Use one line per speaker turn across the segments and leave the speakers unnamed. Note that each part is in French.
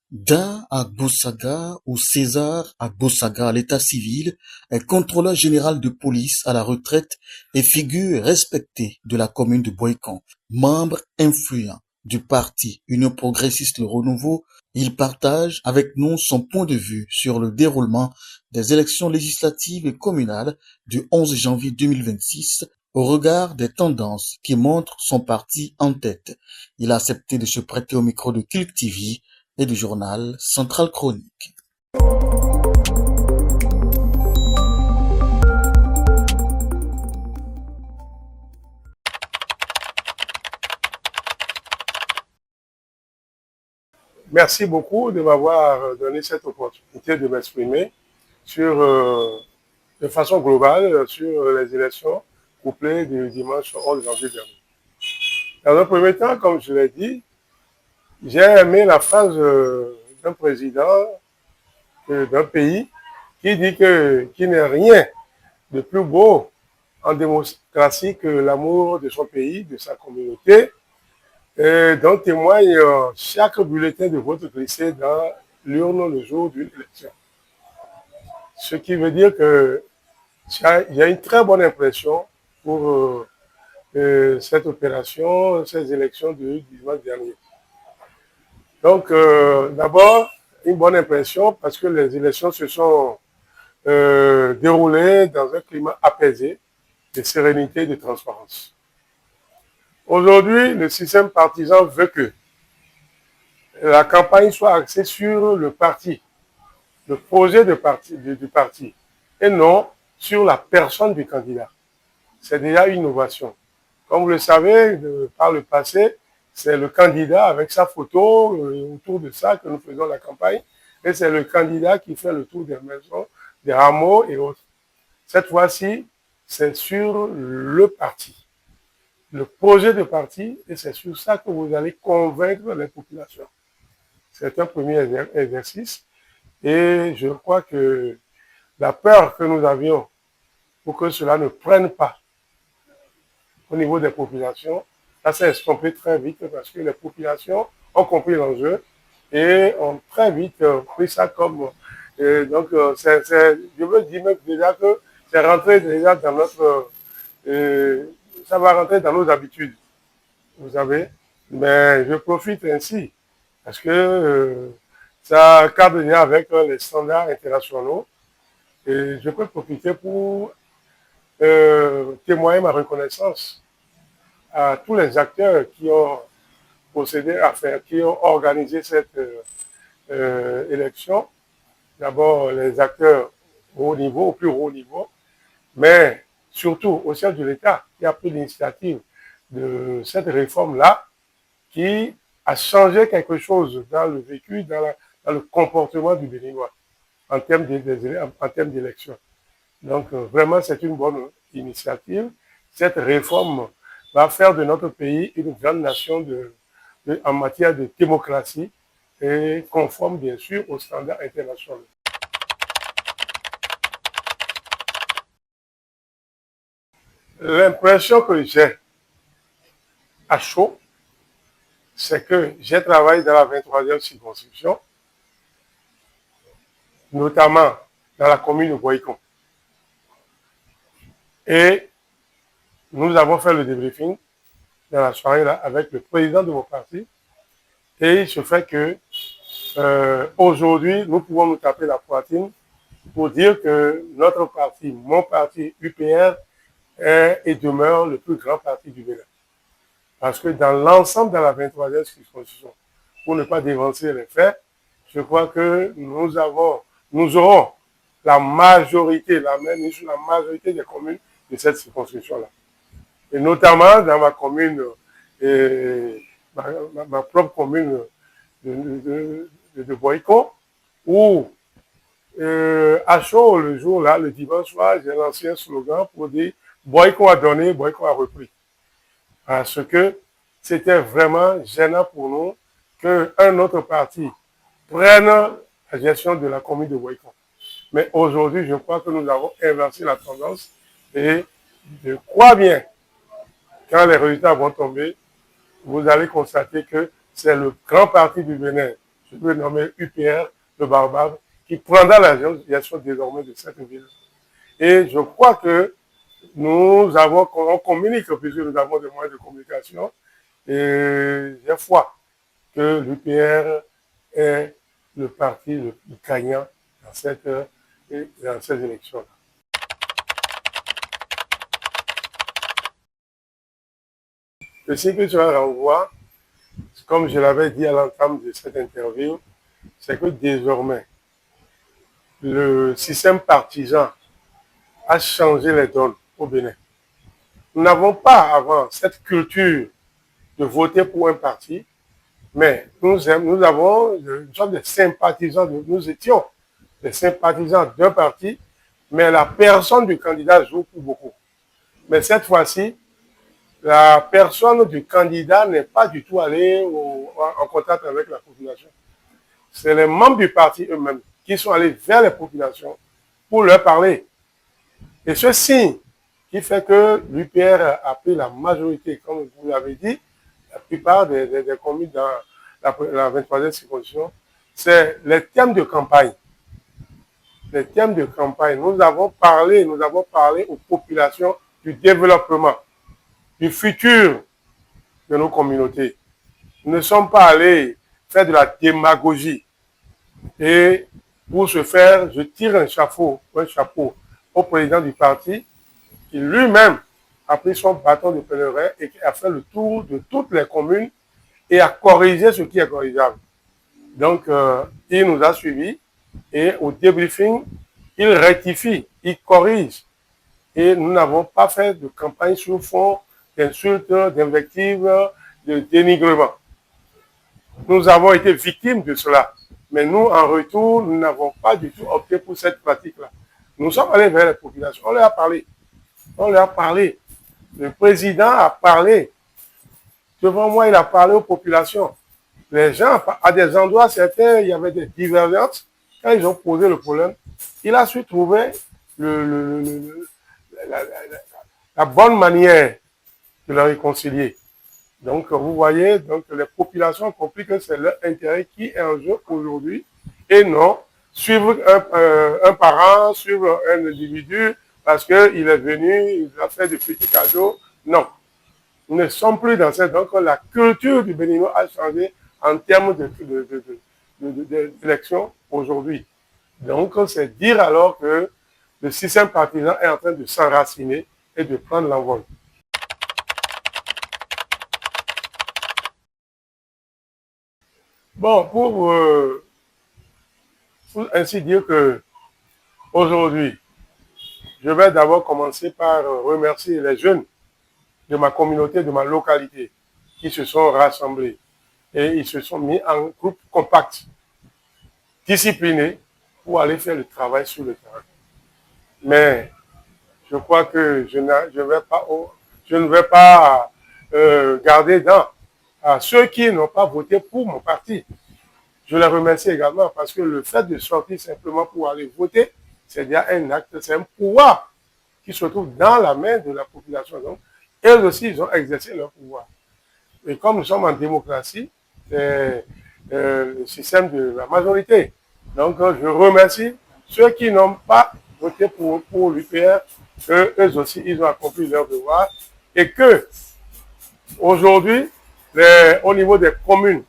Da Agbosaga ou César Agbosaga à l'état civil est contrôleur général de police à la retraite et figure respectée de la commune de Boikan. Membre influent du parti Union progressiste Le Renouveau, il partage avec nous son point de vue sur le déroulement des élections législatives et communales du 11 janvier 2026 au regard des tendances qui montrent son parti en tête. Il a accepté de se prêter au micro de Kilk TV et du journal Central Chronique.
Merci beaucoup de m'avoir donné cette opportunité de m'exprimer sur, de façon globale sur les élections couplées du dimanche 11 janvier dernier. Dans un premier temps, comme je l'ai dit, j'ai aimé la phrase d'un président d'un pays qui dit qu'il n'est rien de plus beau en démocratie que l'amour de son pays, de sa communauté, dont témoigne chaque bulletin de vote glissé dans l'urne le jour d'une élection. Ce qui veut dire que j'ai une très bonne impression pour cette opération, ces élections du dimanche dernier. Donc, d'abord, une bonne impression parce que les élections se sont déroulées dans un climat apaisé, de sérénité et de transparence. Aujourd'hui, le système partisan veut que la campagne soit axée sur le parti, le projet du parti, et non sur la personne du candidat. C'est déjà une innovation. Comme vous le savez, par le passé, c'est le candidat avec sa photo, autour de ça que nous faisons la campagne, et c'est le candidat qui fait le tour des maisons, des hameaux et autres. Cette fois-ci, c'est sur le parti, le projet de parti, et c'est sur ça que vous allez convaincre les populations. C'est un premier exercice, et je crois que la peur que nous avions pour que cela ne prenne pas au niveau des populations, ça s'est estompé très vite parce que les populations ont compris l'enjeu et ont très vite pris ça comme... donc, je veux dire même déjà que c'est rentré déjà dans notre... ça va rentrer dans nos habitudes, vous savez. Mais je profite ainsi parce que ça cadre déjà avec les standards internationaux et je peux profiter pour témoigner ma reconnaissance à tous les acteurs qui ont procédé à faire, qui ont organisé cette élection. D'abord, les acteurs au haut niveau, au plus haut niveau, mais surtout au sein de l'État qui a pris l'initiative de cette réforme-là, qui a changé quelque chose dans le vécu, dans le comportement du Béninois en termes d'élection. Donc, vraiment, c'est une bonne initiative. Cette réforme va faire de notre pays une grande nation en matière de démocratie et conforme, bien sûr, aux standards internationaux. L'impression que j'ai à chaud, c'est que j'ai travaillé dans la 23e circonscription, notamment dans la commune de Boïkon. Et nous avons fait le débriefing dans la soirée là avec le président de mon parti. Et il se fait que aujourd'hui, nous pouvons nous taper la poitrine pour dire que notre parti, mon parti UPR, est et demeure le plus grand parti du Bénin. Parce que dans l'ensemble de la 23e circonscription, pour ne pas dévancer les faits, je crois que nous aurons la majorité, la majorité des communes de cette circonscription-là. Et notamment dans ma commune, ma propre commune de Boïko, où à chaud, le jour-là, le dimanche soir, j'ai lancé un slogan pour dire Boïko a donné, Boïko a repris. Parce que c'était vraiment gênant pour nous qu'un autre parti prenne la gestion de la commune de Boïko. Mais aujourd'hui, je crois que nous avons inversé la tendance et je crois bien, quand les résultats vont tomber, vous allez constater que c'est le grand parti du Bénin je peux nommer UPR, le Barbare, qui prendra la gestion désormais de cette ville. Et je crois que on communique puisque nous avons des moyens de communication. Et j'ai foi que l'UPR est le parti le plus gagnant dans ces élections-là. Ce que cela renvoie, comme je l'avais dit à l'entame de cette interview, c'est que désormais, le système partisan a changé les donnes au Bénin. Nous n'avons pas avant cette culture de voter pour un parti, mais nous avons une sorte de sympathisants, nous étions des sympathisants d'un parti, mais la personne du candidat joue pour beaucoup. Mais cette fois-ci, la personne du candidat n'est pas du tout allée en contact avec la population. C'est les membres du parti eux-mêmes qui sont allés vers les populations pour leur parler. Et ce signe qui fait que l'UPR a pris la majorité, comme vous l'avez dit, la plupart des communes dans la 23e circonscription, c'est les thèmes de campagne. Les thèmes de campagne. Nous avons parlé aux populations du développement, du futur de nos communautés. Nous ne sommes pas allés faire de la démagogie. Et pour ce faire, je tire un chapeau au président du parti qui lui-même a pris son bâton de pèlerin et qui a fait le tour de toutes les communes et a corrigé ce qui est corrigeable. Donc, il nous a suivis et au débriefing, il rectifie, il corrige. Et nous n'avons pas fait de campagne sur fond d'insultes, d'invectives, de dénigrement. Nous avons été victimes de cela. Mais nous, en retour, nous n'avons pas du tout opté pour cette pratique-là. Nous sommes allés vers les populations. On leur a parlé. On leur a parlé. Le président a parlé. Devant moi, il a parlé aux populations. Les gens, à des endroits certains, il y avait des divergences. Quand ils ont posé le problème, il a su trouver la bonne manière de le réconcilier. Donc, vous voyez, donc les populations ont compris que c'est leur intérêt qui est en jeu aujourd'hui et non suivre un parent, suivre un individu parce qu'il est venu, il a fait des petits cadeaux. Non. Nous ne sommes plus dans cette... Donc, la culture du Béninois a changé en termes d'élection aujourd'hui. Donc, c'est dire alors que le système partisan est en train de s'enraciner et de prendre l'envol. Bon, pour ainsi dire que aujourd'hui, je vais d'abord commencer par remercier les jeunes de ma communauté, de ma localité, qui se sont rassemblés et ils se sont mis en groupe compact, disciplinés, pour aller faire le travail sur le terrain. Mais je crois que je ne vais pas garder dans à ceux qui n'ont pas voté pour mon parti. Je les remercie également parce que le fait de sortir simplement pour aller voter, c'est déjà un acte, c'est un pouvoir qui se trouve dans la main de la population. Donc, eux aussi, ils ont exercé leur pouvoir. Et comme nous sommes en démocratie, c'est le système de la majorité. Donc, je remercie ceux qui n'ont pas voté pour l'UPR, eux aussi, ils ont accompli leur devoir. Et que, aujourd'hui, au niveau des communes,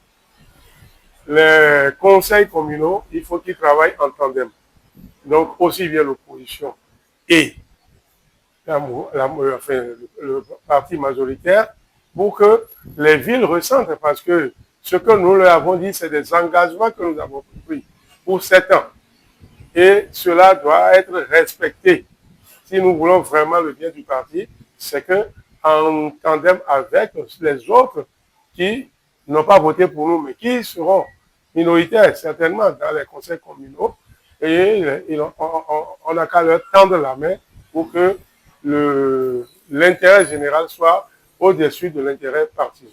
les conseils communaux, il faut qu'ils travaillent en tandem. Donc, aussi bien l'opposition et le parti majoritaire pour que les villes ressentent. Parce que ce que nous leur avons dit, c'est des engagements que nous avons pris pour 7 ans. Et cela doit être respecté. Si nous voulons vraiment le bien du parti, c'est qu'en tandem avec les autres qui n'ont pas voté pour nous, mais qui seront minoritaires certainement dans les conseils communaux, et on n'a qu'à leur tendre la main pour que l'intérêt général soit au-dessus de l'intérêt partisan.